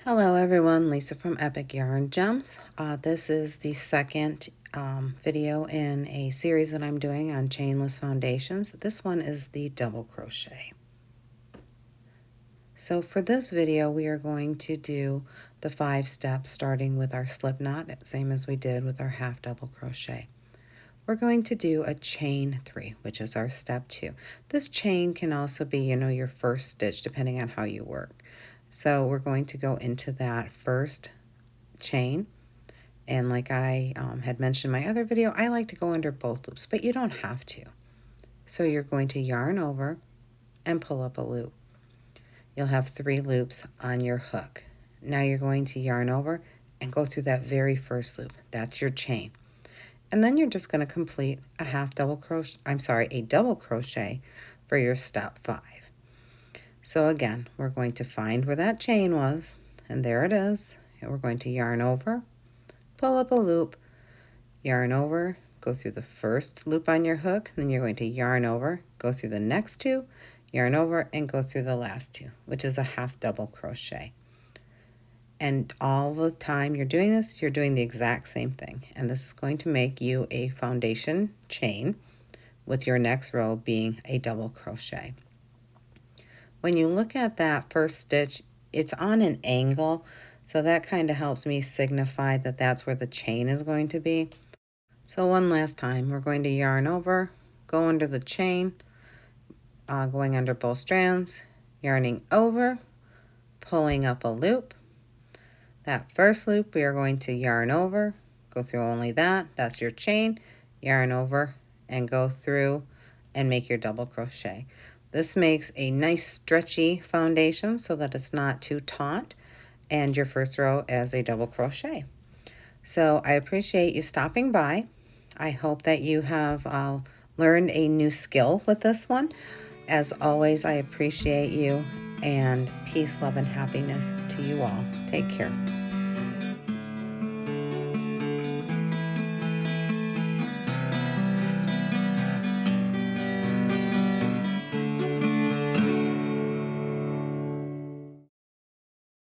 Hello everyone, Lisa from Epic Yarn Gems. This is the second video in a series that I'm doing on chainless foundations. This one is the double crochet. So for this video we are going to do the 5 steps starting with our slip knot, same as we did with our half double crochet. We're going to do a chain 3, which is our step 2. This chain can also be, your first stitch depending on how you work. So we're going to go into that first chain, and like I had mentioned in my other video, I like to go under both loops, but you don't have to. So you're going to yarn over and pull up a loop. You'll have 3 loops on your hook. Now you're going to yarn over and go through that very first loop. That's your chain. And then you're just going to complete a double crochet for your step 5. So again, we're going to find where that chain was, and there it is. And we're going to yarn over, pull up a loop, yarn over, go through the first loop on your hook, then you're going to yarn over, go through the next 2, yarn over, and go through the last 2, which is a half double crochet. And all the time you're doing this, you're doing the exact same thing. And this is going to make you a foundation chain with your next row being a double crochet. When you look at that first stitch, it's on an angle, so that kind of helps me signify that that's where the chain is going to be. So one last time, we're going to yarn over, go under the chain, going under both strands, yarning over, pulling up a loop. That first loop we are going to yarn over, go through only that's your chain, yarn over and go through and make your double crochet. This makes a nice stretchy foundation so that it's not too taut, and your first row as a double crochet. So I appreciate you stopping by. I hope that you have learned a new skill with this one. As always, I appreciate you, and peace, love, and happiness to you all. Take care.